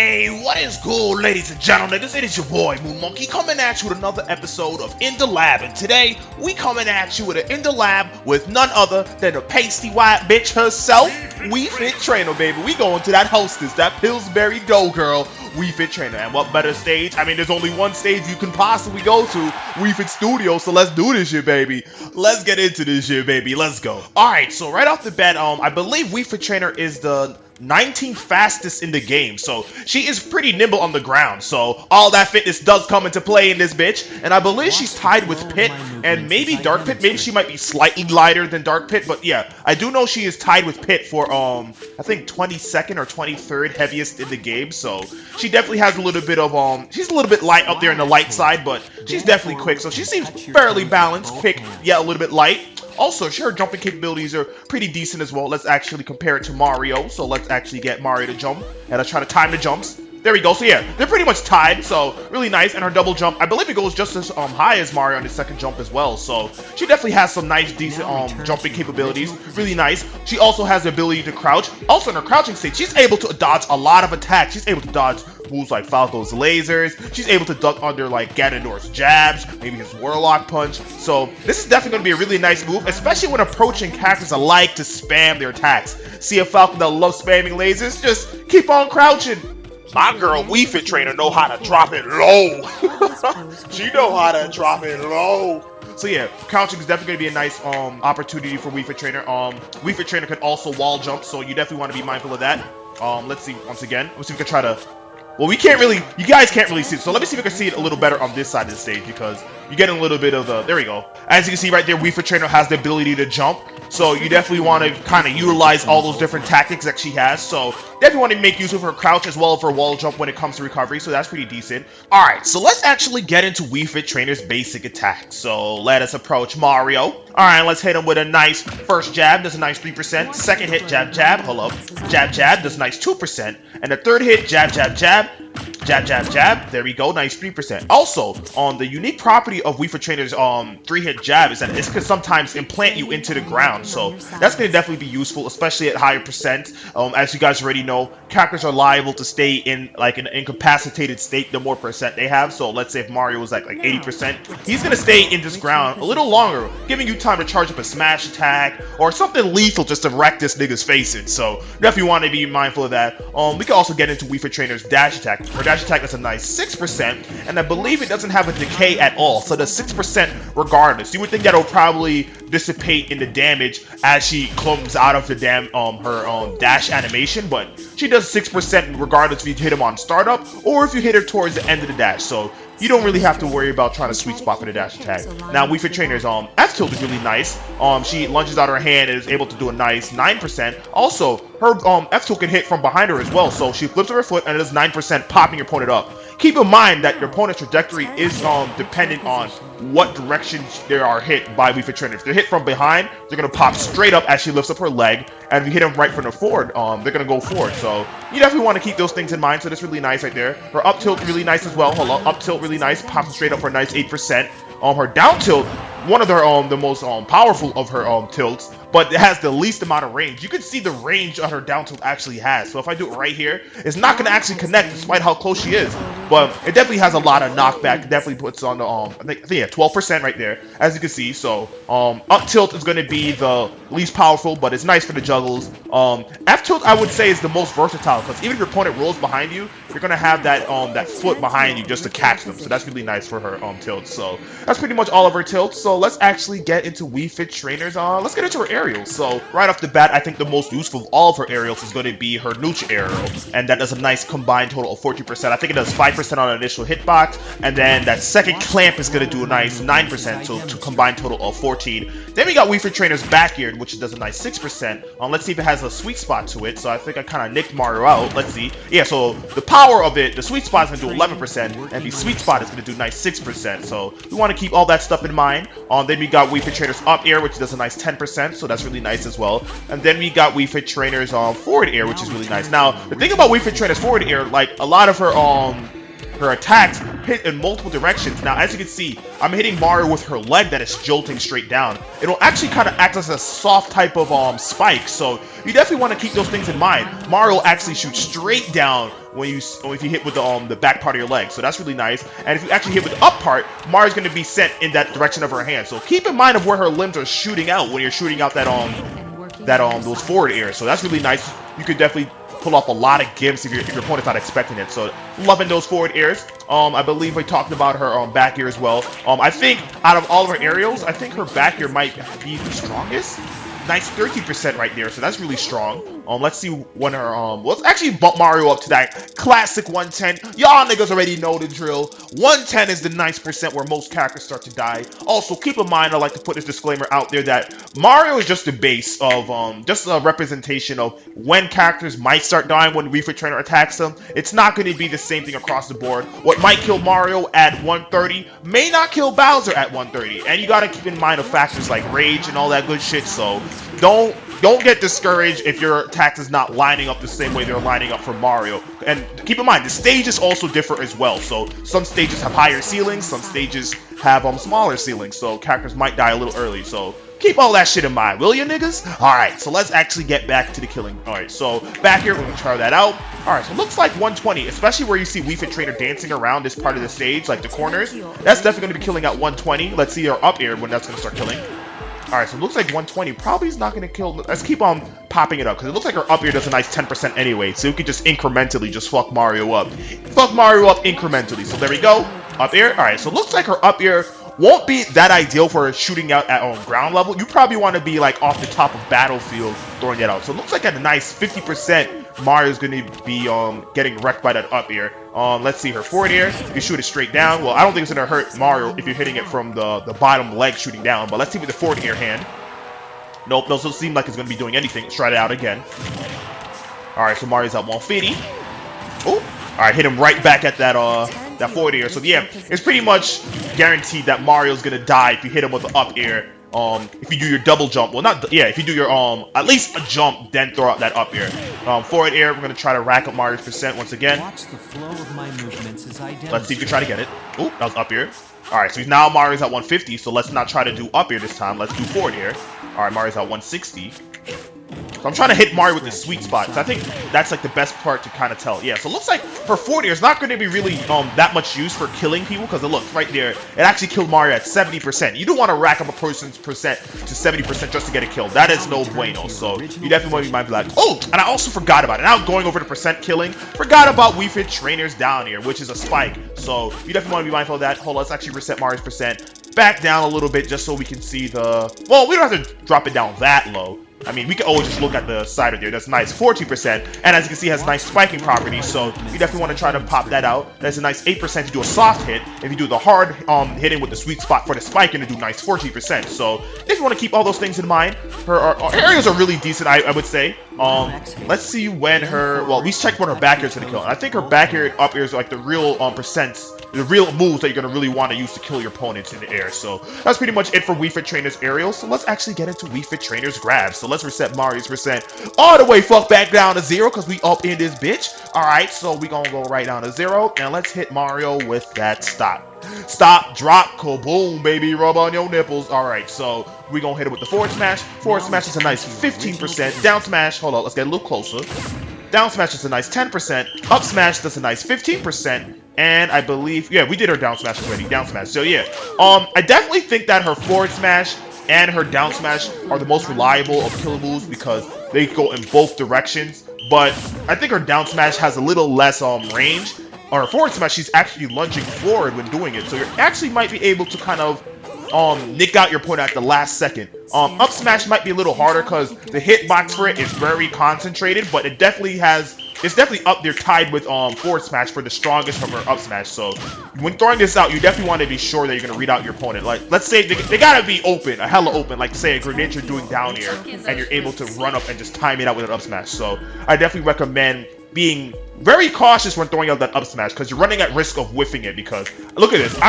Hey, what is good, ladies and gentlemen? It is your boy, MoonMonkey, coming at you with another episode of In the Lab. And today, we coming at you with an In the Lab with none other than the pasty white bitch herself, We Fit Trainer, baby. We going to that hostess, that Pillsbury Dough girl, We Fit Trainer. And what better stage? I mean, there's only one stage you can possibly go to, We Fit Studio. So let's do this shit, baby. Let's get into this shit, baby. Let's go. Alright, so right off the bat, I believe We Fit Trainer is the 19th fastest in the game, so she is pretty nimble on the ground, so all that fitness does come into play in this bitch. And I believe she's tied with Pit and maybe Dark Pit. Maybe she might be slightly lighter than Dark Pit, but yeah, I do know she is tied with Pit for I think 22nd or 23rd heaviest in the game. So she definitely has a little bit of she's a little bit light up there in the light side, but she's definitely quick, so she seems fairly balanced, quick, yeah, a little bit light. Also, her jumping capabilities are pretty decent as well. Let's actually compare it to Mario. So let's actually get Mario to jump. And let's try to time the jumps. There we go. So yeah, they're pretty much tied. So really nice. And her double jump, I believe it goes just as high as Mario on his second jump as well. So she definitely has some nice, decent jumping capabilities. Really nice. She also has the ability to crouch. Also in her crouching state, she's able to dodge a lot of attacks. She's able to dodge moves like Falco's lasers. She's able to duck under like Ganondorf's jabs, maybe his Warlock punch. So this is definitely going to be a really nice move, especially when approaching characters that like to spam their attacks. See a Falcon that loves spamming lasers? Just keep on crouching. My girl We Fit Trainer know how to drop it low. She know how to drop it low. So yeah, crouching is definitely going to be a nice opportunity for We Fit Trainer. We Fit Trainer can also wall jump, so you definitely want to be mindful of that. Let's see once again. Let's see if we can try to. Well, we can't really, you guys can't really see it. So let me see if we can see it a little better on this side of the stage, because you're getting a little bit of the, there we go. As you can see right there, We Fit Trainer has the ability to jump. So you definitely want to kind of utilize all those different tactics that she has. So definitely want to make use of her crouch as well as her wall jump when it comes to recovery. So that's pretty decent. All right, so let's actually get into We Fit Trainer's basic attack. So let us approach Mario. All right, let's hit him with a nice first jab. Does a nice 3%. Second hit, jab, jab. Hold up. Jab, jab. Does a nice 2%. And the third hit, jab, jab, jab. Jab, jab, jab. There we go. Nice 3%. Also, the unique property of We Fit Trainer's 3-hit jab is that it can sometimes implant you into the ground. So that's going to definitely be useful, especially at higher percent. As you guys already know, characters are liable to stay in like an incapacitated state the more percent they have. So let's say if Mario was like 80%, he's going to stay in this ground a little longer, giving you time to charge up a smash attack or something lethal just to wreck this nigga's face in. So definitely want to be mindful of that. We can also get into We Fit Trainer's dash attack. Her dash attack is a nice 6%, and I believe it doesn't have a decay at all, so does 6% regardless. You would think that'll probably dissipate in the damage as she comes out of the her dash animation, but she does 6% regardless if you hit him on startup or if you hit her towards the end of the dash. So you don't really have to worry about trying to sweet spot for the dash attack. Now, We Fit Trainer's F tilt is really nice. She lunges out her hand and is able to do a nice 9%. Also, her F tilt can hit from behind her as well. So she flips her foot and it does 9%, popping your opponent up. Keep in mind that your opponent's trajectory is dependent on what direction they are hit by We Fit Trainer. If they're hit from behind, they're going to pop straight up as she lifts up her leg. And if you hit them right from the forward, they're going to go forward. So you definitely want to keep those things in mind. So that's really nice right there. Her up tilt really nice as well. Hold on, up tilt really nice, pops straight up for a nice 8%. Her down tilt, one of her the most powerful of her tilts, but it has the least amount of range. You can see the range on her down tilt actually has. So if I do it right here, it's not going to actually connect despite how close she is. But it definitely has a lot of knockback. It definitely puts on the I think yeah, 12% right there, as you can see. So up tilt is going to be the least powerful, but it's nice for the juggles. F tilt I would say is the most versatile, because even if your opponent rolls behind you, you're going to have that that foot behind you just to catch them. So that's really nice for her tilt. So that's pretty much all of her tilts. So let's actually get into We Fit Trainers. Let's get into her aerials. So right off the bat, I think the most useful of all of her aerials is going to be her neutral aerial, and that does a nice combined total of 14%. I think it does 5% on an initial hitbox, and then that second clamp is going to do a nice 9%, so to combine total of 14. Then we got We Fit Trainer's back air, which does a nice 6%. Let's see if it has a sweet spot to it. So I think I kind of nicked Mario out. Let's see. Yeah, so the power of it, the sweet spot is going to do 11%, and the sweet spot is going to do nice 6%. So we want to keep all that stuff in mind. Then we got We Fit Trainer's up air, which does a nice 10%, so that's really nice as well. And then we got We Fit Trainer's forward air, which is really nice. Now, the thing about We Fit Trainer's forward air, like a lot of her her attacks hit in multiple directions. Now, as you can see, I'm hitting Mario with her leg that is jolting straight down. It'll actually kind of act as a soft type of spike, so you definitely want to keep those things in mind. Mario will actually shoot straight down if you hit with the back part of your leg, so that's really nice. And if you actually hit with the up part, Mario's going to be sent in that direction of her hand. So keep in mind of where her limbs are shooting out when you're shooting out those forward airs. So that's really nice. You could definitely pull off a lot of gimps if your opponent's not expecting it. So loving those forward airs. I believe we talked about her back air as well. I think out of all of her aerials, I think her back air might be the strongest. Nice 13% right there, so that's really strong. Let's see when her let's actually bump Mario up to that classic 110. Y'all niggas already know the drill. 110 is the nice percent where most characters start to die. Also, keep in mind, I like to put this disclaimer out there that Mario is just the base of just a representation of when characters might start dying when the Wii Fit Trainer attacks them. It's not going to be the same thing across the board. What might kill Mario at 130 may not kill Bowser at 130, and you got to keep in mind of factors like rage and all that good shit. So don't get discouraged if your attacks is not lining up the same way they're lining up for Mario. And keep in mind, the stages also differ as well. So some stages have higher ceilings, some stages have smaller ceilings, so characters might die a little early. So keep all that shit in mind, will you niggas? Alright, so let's actually get back to the killing. Alright, so back here, we're gonna try that out. Alright, so it looks like 120, especially where you see Wii Fit Trainer dancing around this part of the stage, like the corners. That's definitely gonna be killing at 120. Let's see our up air when that's gonna start killing. Alright, so it looks like 120 probably is not going to kill. Let's keep on popping it up, because it looks like her up air does a nice 10% anyway, so you can just incrementally just fuck Mario up. Fuck Mario up incrementally. So there we go. Up air. Alright, so it looks like her up air won't be that ideal for shooting out at ground level. You probably want to be like off the top of Battlefield throwing it out. So it looks like at a nice 50% Mario's going to be getting wrecked by that up air. Let's see her forward air. You shoot it straight down. Well, I don't think it's going to hurt Mario if you're hitting it from the bottom leg shooting down. But let's see with the forward air hand. Nope, doesn't seem like it's going to be doing anything. Let's try it out again. Alright, so Mario's at 150. Oh, alright, hit him right back at that forward air. So yeah, it's pretty much guaranteed that Mario's going to die if you hit him with the up air. If you do your double jump, well, if you do your at least a jump, then throw out that up air. Forward air, we're gonna try to rack up Mario's percent once again. Watch the flow of my movements as I Let's see if we can try to get it. Oh, that was up air. All right, so now Mario's at 150, so let's not try to do up air this time. Let's do forward air. All right, Mario's at 160. So I'm trying to hit Mario with the sweet spot, because I think that's like the best part to kind of tell. Yeah, so it looks like her forward air is not going to be really that much use for killing people, because it looks right there, it actually killed Mario at 70%. You don't want to rack up a person's percent to 70% just to get a kill. That is no bueno. So you definitely want to be mindful of that. Oh, and I also forgot about it. Now going over the percent killing, forgot about Wii Fit Trainers down here, which is a spike. So you definitely want to be mindful of that. Hold on, let's actually reset Mario's percent back down a little bit just so we can see the... Well, we don't have to drop it down that low. I mean, we can always just look at the side of there. That's nice, 14%. And as you can see, it has nice spiking properties, so you definitely want to try to pop that out. That's a nice 8% to do a soft hit. If you do the hard hitting with the sweet spot for the spike, and to do nice 14%. So if you want to keep all those things in mind, her areas are really decent, I would say. Let's see when her... Well, we checked when her back air is going to kill. And I think her back air and up air is like the real percents, the real moves that you're going to really want to use to kill your opponents in the air. So that's pretty much it for Wii Fit Trainers aerials. So let's actually get into Wii Fit Trainers grabs. So let's reset Mario's percent all the way fuck back down to 0, because we up in this bitch. Alright, so we gonna go right down to 0, and let's hit Mario with that stop, drop, kaboom, baby, rub on your nipples. Alright, so we gonna hit it with the forward smash. Forward smash is a nice 15%. Down smash, hold on, let's get a little closer. Down smash is a nice 10%. Up smash does a nice 15%. And I believe, yeah, we did her down smash already. Down smash. So yeah, I definitely think that her forward smash and her down smash are the most reliable of killer moves because they go in both directions. But I think her down smash has a little less range. On her forward smash, she's actually lunging forward when doing it, so you actually might be able to kind of nick out your opponent at the last second. Up smash might be a little harder because the hitbox for it is very concentrated, but it's definitely up there tied with forward smash for the strongest of her up smash. So when throwing this out, you definitely want to be sure that you're going to read out your opponent. Like, let's say they got to be open, a hella open, like say a grenade you're doing down here, and you're able to run up and just time it out with an up smash. So I definitely recommend being very cautious when throwing out that up smash, because you're running at risk of whiffing it. Because look at this,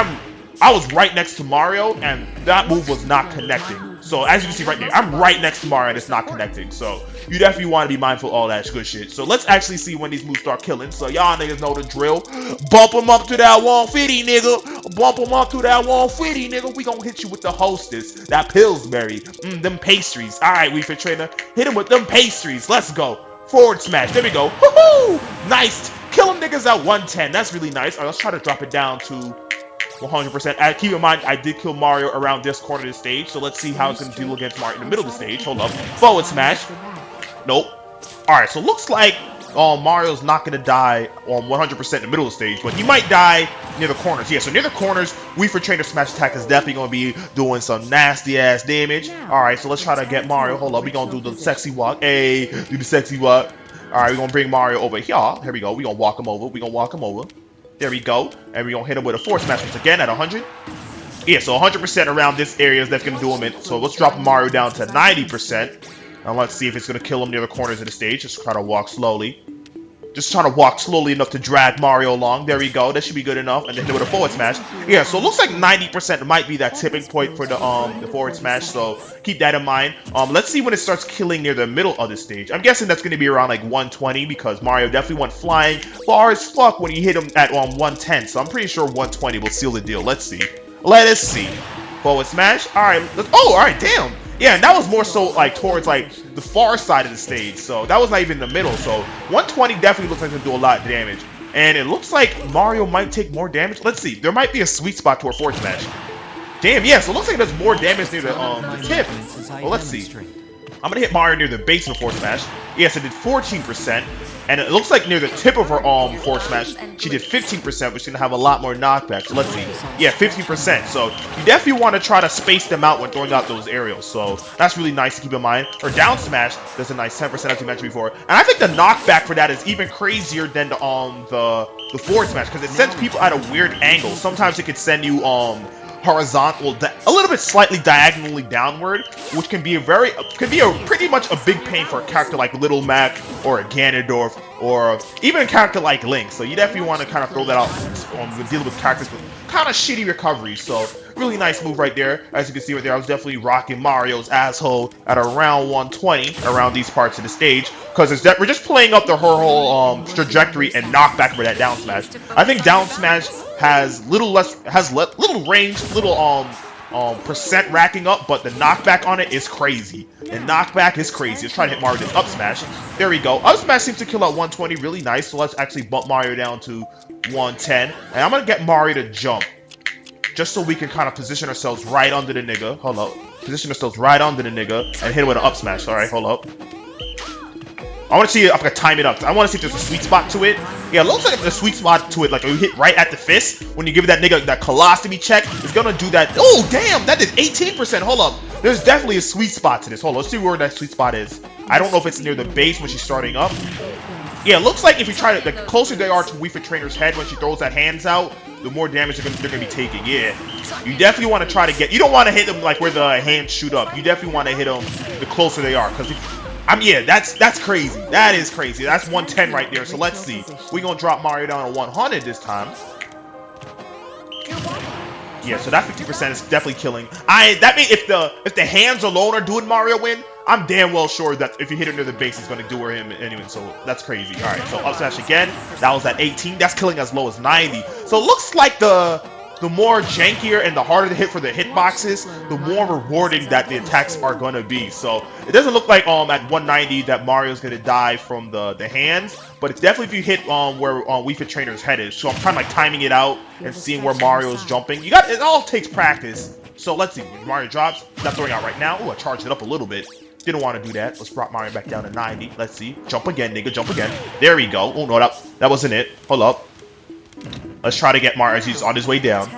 I was right next to Mario, and that move was not connecting. So as you can see right there, I'm right next to Mario and it's not connecting. So you definitely want to be mindful of all that good shit. So let's actually see when these moves start killing. So y'all niggas know the drill. Bump them up to that 150, nigga. Bump them up to that 150, nigga. We gonna hit you with the Hostess, that Pillsbury, them pastries. All right, Wii Fit Trainer, hit him with them pastries. Let's go. Forward smash. There we go. Woohoo! Nice. Kill them niggas at 110. That's really nice. All right, let's try to drop it down to 100%. Keep in mind, I did kill Mario around this corner of the stage, so let's see how it's going to deal against Mario in the middle of the stage. Hold up. Forward smash. Nope. Alright, so it looks like Mario's not going to die on 100% in the middle of the stage, but he might die near the corners. Yeah, so near the corners, Wii Fit Trainer Smash Attack is definitely going to be doing some nasty-ass damage. Alright, so let's try to get Mario. Hold up, we're going to do the sexy walk. Hey, do the sexy walk. Alright, we're going to bring Mario over here. Here we go. We're going to walk him over. We're going to walk him over. There we go. And we're going to hit him with a force smash once again at 100. Yeah, so 100% around this area is that's going to do him in. So let's drop Mario down to 90%. And let's see if it's going to kill him near the corners of the stage. Just try to walk slowly. Just trying to walk slowly enough to drag Mario along. There we go. That should be good enough. And then hit it with a forward smash. Yeah, so it looks like 90% might be that tipping point for the forward smash. So keep that in mind. Let's see when it starts killing near the middle of the stage. I'm guessing that's going to be around like 120 because Mario definitely went flying far as fuck when you hit him at 110. So I'm pretty sure 120 will seal the deal. Let's see. Let us see. Forward smash. All right. Oh, all right. Damn. Yeah, and that was more so like towards like the far side of the stage, so that was not even in the middle. So 120 definitely looks like it's gonna do a lot of damage, and it looks like Mario might take more damage. Let's see, there might be a sweet spot to a forward smash. Damn, yeah, so it looks like there's more damage near the tip. Well, let's see. I'm gonna hit Mario near the base of the forward smash. Yes, it did 14%, and it looks like near the tip of her forward smash, she did 15%, which is gonna have a lot more knockback. So let's see. Yeah, 15%. So you definitely want to try to space them out when throwing out those aerials. So that's really nice to keep in mind. Her down smash does a nice 10%, as you mentioned before, and I think the knockback for that is even crazier than the forward smash because it sends people at a weird angle. Sometimes it could send you horizontal, a little bit slightly diagonally downward, which can be pretty much a big pain for a character like Little Mac or a Ganondorf or even a character like Link. So you definitely want to kind of throw that out when dealing with characters with kind of shitty recovery. So really nice move right there. As you can see right there, I was definitely rocking Mario's asshole at around 120 around these parts of the stage because we're just playing up her whole trajectory and knockback for that down smash. I think down smash has little range, little percent racking up, but the knockback on it is crazy. The knockback is crazy. Let's try to hit Mario with this up smash. There we go. Up smash seems to kill at 120, really nice. So let's actually bump Mario down to 110, and I'm gonna get Mario to jump, just so we can kind of position ourselves right under the nigga. Hold up, position ourselves right under the nigga and hit him with an up smash. All right, hold up. I want to see if I can time it up. I want to see if there's a sweet spot to it. Yeah, it looks like there's a sweet spot to it. Like, you hit right at the fist. When you give that nigga that colostomy check, it's going to do that. Oh, damn. That did 18%. Hold up. There's definitely a sweet spot to this. Hold on. Let's see where that sweet spot is. I don't know if it's near the base when she's starting up. Yeah, it looks like if you try to, the closer they are to Wii Fit Trainer's head when she throws that hands out, the more damage they're gonna be taking. Yeah, you definitely want to try to get. You don't want to hit them like where the hands shoot up. You definitely want to hit them the closer they are, because yeah, that's crazy. That is crazy. That's 110 right there. So let's see. We're gonna drop Mario down to 100 this time. Yeah, so that 50% is definitely killing. That means if the hands alone are doing Mario in, I'm damn well sure that if you hit it near the base, it's going to do him anyway. So that's crazy. All right, so up smash again. That was at 18. That's killing as low as 90. So it looks like the more jankier and the harder to hit for the hitboxes, the more rewarding that the attacks are going to be. So it doesn't look like at 190 that Mario's going to die from the hands, but it's definitely if you hit where Wii Fit Trainer's head is. So I'm kind of like timing it out and seeing where Mario's jumping. It all takes practice. So let's see. When Mario drops, not throwing out right now. Oh, I charged it up a little bit. Didn't want to do that. Let's drop Mario back down to 90. Let's see. Jump again, nigga. Jump again. There we go. Oh, no, that wasn't it. Hold up. Let's try to get Mario as he's on his way down.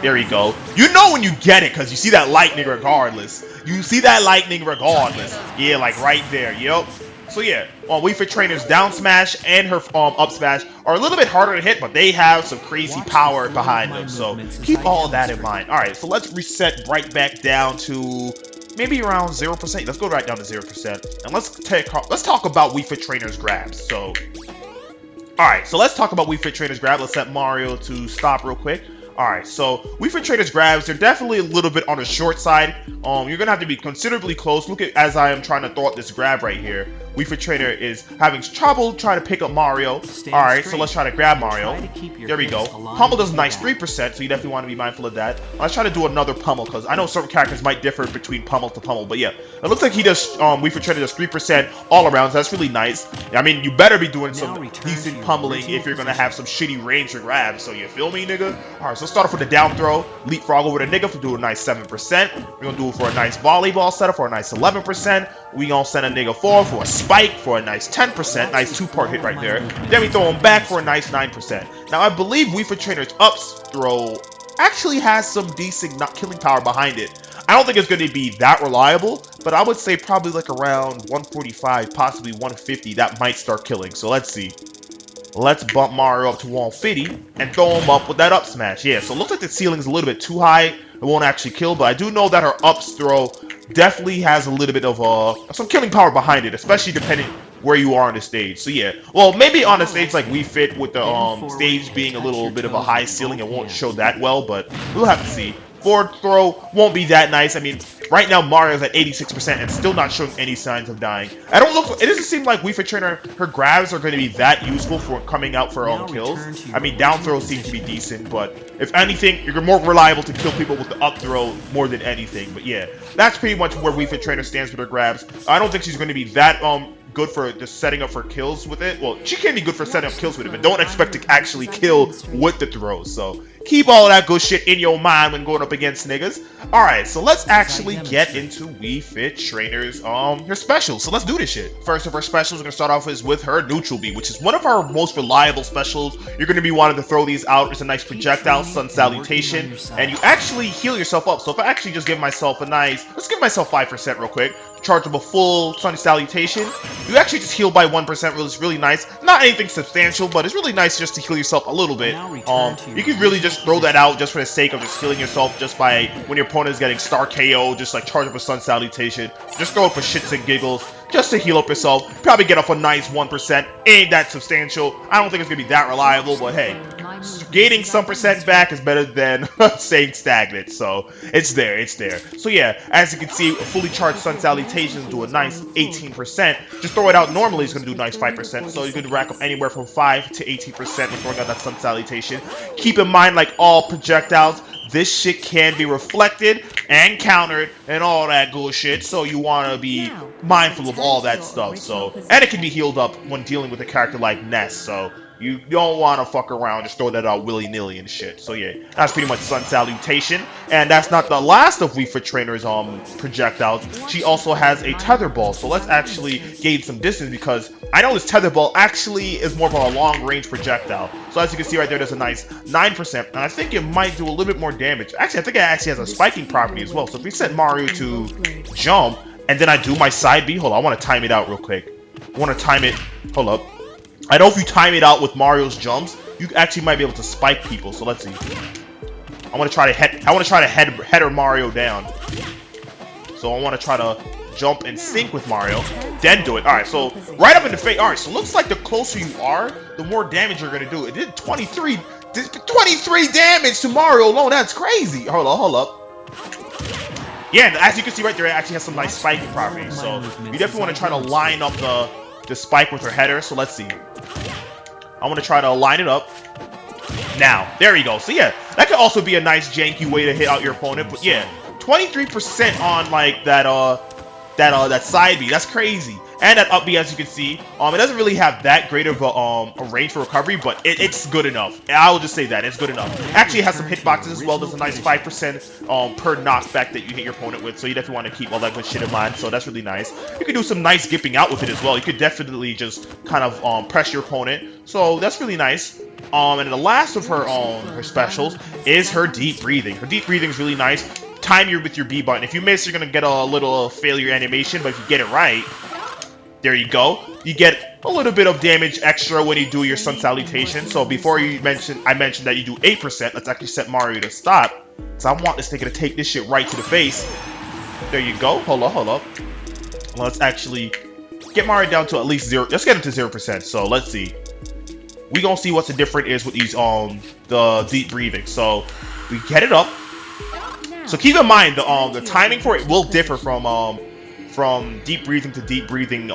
There we go. You know when you get it, because you see that lightning regardless. You see that lightning regardless. Yeah, like right there. Yep. So yeah, Wii Fit Trainer's down smash and her up smash are a little bit harder to hit, but they have some crazy power behind them. So keep all of that in mind. All right, so let's reset right back down to maybe around 0%. Let's go right down to 0%, and let's talk about Wii Fit Trainer's grabs. So, all right, so let's talk about Wii Fit Trainer's grab. Let's set Mario to stop real quick. Alright, so Wii Fit Trainer's grabs, they're definitely a little bit on the short side. You're gonna have to be considerably close. Look at as I am trying to throw out this grab right here. Wii Fit Trainer is having trouble trying to pick up Mario. Alright, so let's try to grab Mario. There we go. Pummel does a nice 3%, so you definitely want to be mindful of that. Let's try to do another pummel, because I know certain characters might differ between pummel to pummel, but yeah. It looks like he does, Wii Fit Trainer does 3% all around, so that's really nice. I mean, you better be doing some decent pummeling if you're gonna have some shitty range or grabs, so you feel me, nigga? Alright, so let's start off with the down throw. Leapfrog over the nigga for doing a nice 7%. We're gonna do it for a nice volleyball setup for a nice 11%. We gonna send a nigga forward for a spike for a nice 10%. Nice two-part hit right there. Then we throw him back for a nice 9%. Now, I believe Wii Fit Trainer's ups throw actually has some decent killing power behind it. I don't think it's going to be that reliable, but I would say probably like around 145, possibly 150, that might start killing. So let's see. Let's bump Mario up to 150 and throw him up with that up smash. Yeah, so it looks like the ceiling's a little bit too high. It won't actually kill, but I do know that her ups throw definitely has a little bit of some killing power behind it, especially depending where you are on the stage. So yeah, well, maybe on a stage like Wii Fit with the stage being a little bit of a high ceiling, it won't show that well, but we'll have to see. Forward throw won't be that nice. I mean, right now Mario's at 86% and still not showing any signs of dying. It doesn't seem like Wii Fit Trainer, her grabs are going to be that useful for coming out for kills. I mean, down throws seem to be decent, but if anything, you're more reliable to kill people with the up throw more than anything. But yeah, that's pretty much where Wii Fit Trainer stands with her grabs. I don't think she's going to be that good for just setting up for kills with it. Well, she can be good for setting up kills with it, but don't expect to actually kill with the throws. So keep all of that good shit in your mind when going up against niggas. Alright, so let's actually get into Wii Fit Trainer's her specials. So let's do this shit. First of her specials, we're gonna start off with her neutral beat, which is one of our most reliable specials. You're gonna be wanting to throw these out. It's a nice projectile, sun salutation, and you actually heal yourself up. So if I actually just give myself let's give myself 5% real quick. Charge of a full sun salutation. You actually just heal by 1%, which is really nice. Not anything substantial, but it's really nice just to heal yourself a little bit. You can really just throw that out just for the sake of just healing yourself, just by when your opponent is getting star KO, just like charge of a sun salutation. Just throw it for shits and giggles, just to heal up yourself. Probably get off a nice 1%. Ain't that substantial. I don't think it's gonna be that reliable, but hey, gaining some percent back is better than staying stagnant. So it's there, it's there. So yeah, as you can see, a fully charged sun salutations do a nice 18%. Just throw it out normally, it's gonna do a nice 5%. So you can rack up anywhere from 5 to 18% when throwing out that sun salutation. Keep in mind, like all projectiles, this shit can be reflected and countered and all that good shit, so you want to be mindful of all that stuff. So, and it can be healed up when dealing with a character like Ness, so you don't want to fuck around, just throw that out willy-nilly and shit. So yeah, that's pretty much Sun Salutation. And that's not the last of Wii Fit Trainer's projectiles. She also has a Tether Ball. So let's actually gain some distance, because I know this Tether Ball actually is more of a long-range projectile. So as you can see right there, there's a nice 9%. And I think it might do a little bit more damage. Actually, I think it actually has a spiking property as well. So if we set Mario to jump, and then I do my side B, hold on, I want to time it out real quick. I want to time it, hold up. I know if you time it out with Mario's jumps, you actually might be able to spike people. So let's see. I want to try to header Mario down. So I want to try to jump and sync with Mario, then do it. All right, so right up in the face. All right, so looks like the closer you are, the more damage you're gonna do. It did 23 damage to Mario alone. That's crazy. Hold up. Yeah, as you can see right there, it actually has some nice spiking properties. So you definitely want to try to line up the spike with her header. So let's see. I want to try to line it up. Now, there you go. So yeah, that could also be a nice janky way to hit out your opponent. But yeah, 23% on like that side B. That's crazy. And that up B, as you can see, it doesn't really have that great of a range for recovery, but it's good enough. I will just say that it's good enough. Actually, it has some hitboxes as well. There's a nice 5% per knockback that you hit your opponent with, so you definitely want to keep all that good shit in mind. So that's really nice. You can do some nice gipping out with it as well. You could definitely just kind of press your opponent. So that's really nice. And the last of her specials is her deep breathing. Her deep breathing is really nice. Time you with your B button. If you miss, you're gonna get a little failure animation, but if you get it right, there you go. You get a little bit of damage extra when you do your Sun Salutation. So before I mentioned that you do 8%. Let's actually set Mario to stop. So I want this nigga to take this shit right to the face. There you go. Hold up. Let's actually get Mario down to at least 0. Let's get him to 0%. So let's see. we gonna see what the difference is with these the deep breathing. So we get it up. So keep in mind the timing for it will differ from deep breathing to deep breathing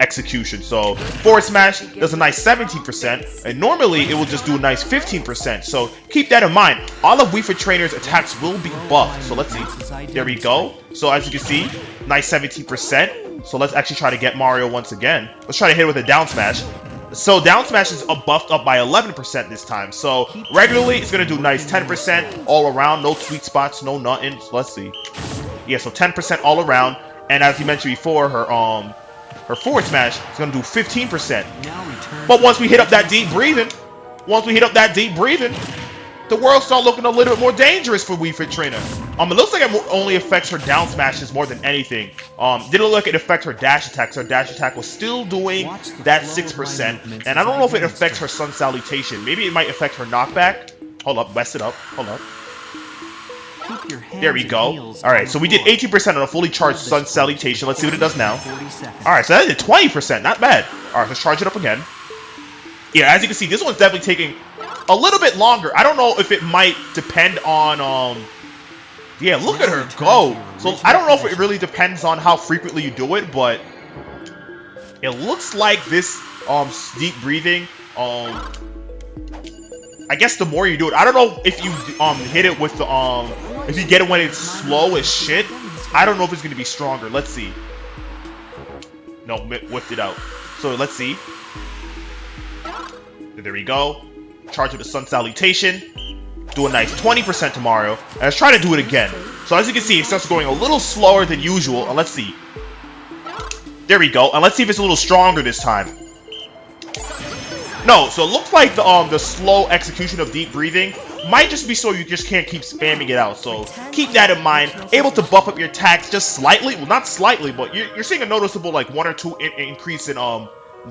execution. So forward smash does a nice 17%, and normally it will just do a nice 15%. So keep that in mind. All of Wii Fit Trainer's attacks will be buffed. So let's see. There we go. So as you can see, nice 17%. So let's actually try to get Mario once again. Let's try to hit it with a down smash. So down smash is buffed up by 11% this time. So regularly it's gonna do nice 10% all around, no sweet spots, no nothing. So let's see. Yeah, so 10% all around. And as you mentioned before, her forward smash is gonna do 15%. But once we hit up that deep breathing, the world start looking a little bit more dangerous for Wii Fit Trainer. It looks like it only affects her down smashes more than anything. Didn't look like it affects her dash attacks. Her dash attack was still doing that 6%. And I don't know if it affects her Sun Salutation. Maybe it might affect her knockback. Hold up, mess it up. Hold up. There we go. Alright, so we did 18% on a fully charged Sun Salutation. Let's see what it does now. Alright, so that did 20%. Not bad. Alright, let's charge it up again. Yeah, as you can see, this one's definitely taking a little bit longer. I don't know if it might depend on, yeah, look at her go. So I don't know if it really depends on how frequently you do it, but it looks like this deep breathing, I guess the more you do it, I don't know if you hit it with the if you get it when it's slow as shit. I don't know if it's gonna be stronger. Let's see. No, whipped it out. So let's see. There we go. Charge with the Sun Salutation. Do a nice 20% to Mario. And let's try to do it again. So as you can see, it starts going a little slower than usual. And let's see. There we go. And let's see if it's a little stronger this time. No, so it looks like the slow execution of deep breathing might just be so you just can't keep spamming it out. So keep that in mind. Able to buff up your attacks just slightly. Well, not slightly, but you're seeing a noticeable like 1 or 2 increase in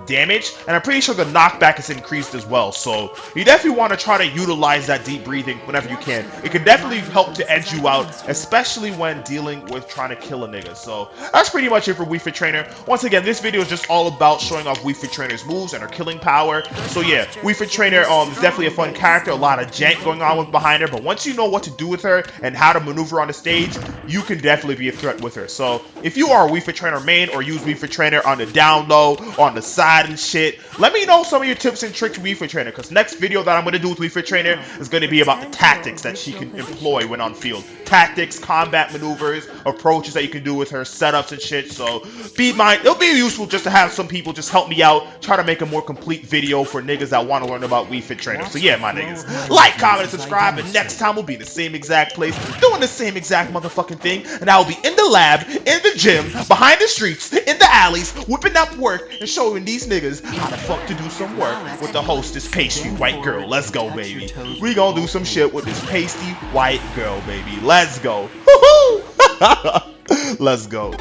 damage, and I'm pretty sure the knockback is increased as well. So you definitely want to try to utilize that deep breathing whenever you can. It can definitely help to edge you out, especially when dealing with trying to kill a nigga. So that's pretty much it for Wii Fit Trainer. Once again, this video is just all about showing off Wii Fit Trainer's moves and her killing power. So yeah, Wii Fit Trainer is definitely a fun character, a lot of jank going on behind her, but once you know what to do with her and how to maneuver on the stage, you can definitely be a threat with her. So if you are a Wii Fit Trainer main or use Wii Fit Trainer on the down low, on the side and shit, let me know some of your tips and tricks with Wii Fit Trainer, because next video that I'm going to do with Wii Fit Trainer is going to be about the tactics that she can employ when on field. Tactics, combat maneuvers, approaches that you can do with her, setups and shit. So it'll be useful just to have some people just help me out, try to make a more complete video for niggas that want to learn about Wii Fit Trainer. So yeah, my niggas, like, comment, and subscribe, and next time we'll be in the same exact place, doing the same exact motherfucking thing, and I will be in the lab, in the gym, behind the streets, in the alleys, whipping up work, and showing these niggas how the fuck to do some work with the hostess pasty white girl. Let's go, baby. We gonna do some shit with this pasty white girl, baby. Let's go. Let's go.